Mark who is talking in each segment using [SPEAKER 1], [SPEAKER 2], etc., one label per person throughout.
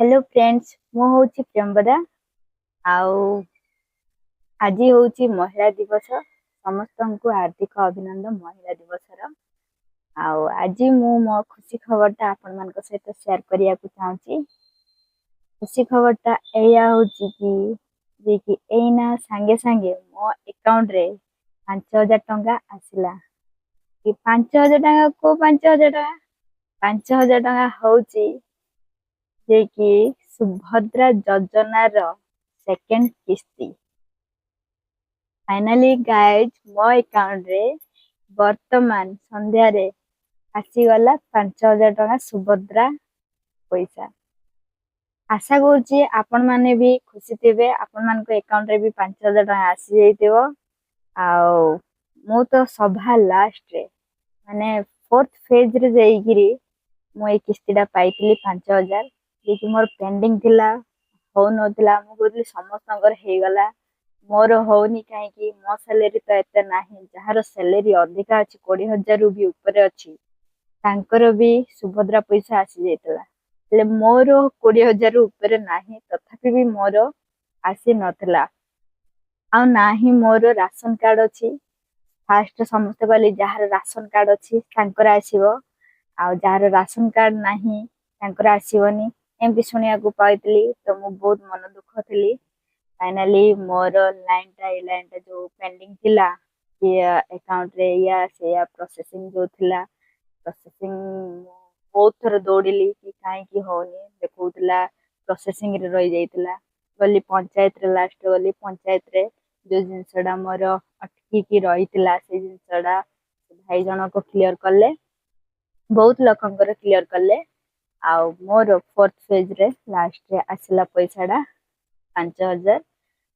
[SPEAKER 1] Hello friends मु हूँ प्रियंवदा आउ आज हूँ महिला दिवस समस्त को हार्दिक अभिनंदन महिला दिवस आउ आज मु मो खुशी खबरटा आपण मान सहित शेयर करिया को चाहूची। खुशी खबरटा एया होची कि एना सांगे सांगे मो अकाउंट रे 5,000 टंका आसिला। कि 5,000 टंका को 5,000 टंका 5,000 टंका होची जे कि सुभद्रा योजनार सेकेंड किस्ती फाइनाली गाइज मो अकाउंट रे वर्तमान संध्या रे आसीगला 5,000 टंका सुभद्रा पैसा। आशा करुच्ची आपण माने भी खुशी थे आपण मान अकाउंट रे भी 5,000 टंका आसी जाइथिबो। आउ मु तो सभा लास्ट रे माने फोर्थ फेज रे जाइगिरी मु ए किस्तीटा पाइतिली 5,000 जे कि मोर पेंडिंग थिला हो नथिला। मु कहली समस्तंकर हेगला मोर होनी कहीं मो सैलरी तो एते नाही जहार सैलरी अधिका अछि 20,000 भी ऊपर अछि तांकर भी सुभद्रा पैसा आसी जाइतला। ले मोर 20,000 ऊपर नाही तथापि भी मोर आसी नथला। आ नाही मोर राशन कार्ड अछि। फास्ट समस्त कहली जहार राशन कार्ड अछि तांकर आसीबो आ जहार राशन कार्ड नाही तांकर आसीबोनी एमपि सुनिया को पाइतली तो मु बहुत मन दुख थली। फाइनाली मोर लाइन जो पेंडिंग थिला ये अकाउंट रे या से या प्रोसेसिंग जो थिला प्रोसेसिंग बहुत थर दौड़िली कि काहे कि होनी देखौतला प्रोसेसिंग रे रही जाइतला। गली पंचायत रे लास्ट गली पंचायत रे जो जिनसडा मोर अटकी की रहीतला से जिनसडा भाई जन को क्लियर करले बहुत लोकंकर क्लियर करले। आ मोर फोर्थ फेज रे लास्ट रे आसिला पैसाडा 5,000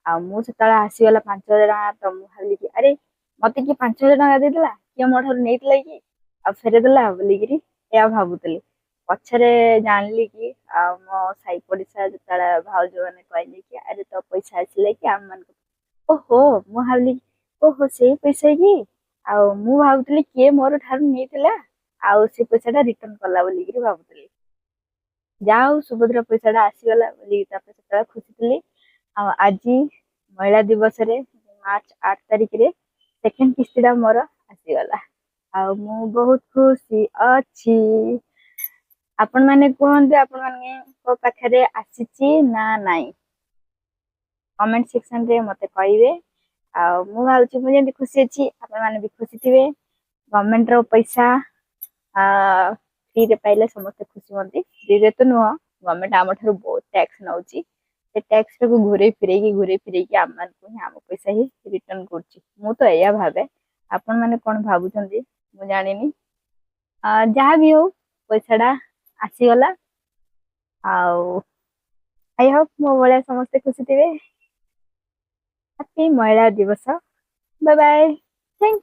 [SPEAKER 1] आ मु सेतला आसीगला 5,000 टका तो मु भाबली कि अरे मते कि 5,000 टका देदेला कि मोर ठार नेइतला कि आ फेरे देला बोली कि या भाबुतली पछरे जानली कि मो साई पडिसा जतला भाउज माने कहले कि अरे तो पैसा आसिले कि हम मन ओहो मु भाबली ओहो से पैसा कि आ मु भाबुतली के मोर ठार नेइतला आ से पैसाटा रिटर्न करला बोली कि भाबुतली जाओ सुभद्रा पैसाटा आसीगला बोली तापर सेतला खुशी थली। आज महिला दिवस रे मार्च 8 तारिख रे सेकेंड किस्तीटा मोर आसीगला आ मु बहुत खुशी अछि। आपण माने कहंतु आपण माने को पाखरे आसीची ना नाई कमेंट सेक्शन रे मते कहिबे। आ मु भाउची मु जेंति खुशी अछि आपण माने भी खुशी थिबे। गवर्नमेंट रो पैसा फ्री रे पाइले समस्त खुशी होंती। फ्री रे तो नुह गवर्नमेंट आम ठारू बहुत टैक्स नउची से टैक्स को घुरे फिरे कि आम मान को आम पैसा ही रिटर्न करची मु तो एया भाबे। आपण माने कोन भाबुचंदी मु जानिनी जहा भी हो पैसाडा आसीगला। आउ आई होप मो भले समस्त खुशी थिबे। हैप्पी महिला दिवस बाय बाय थैंक यू।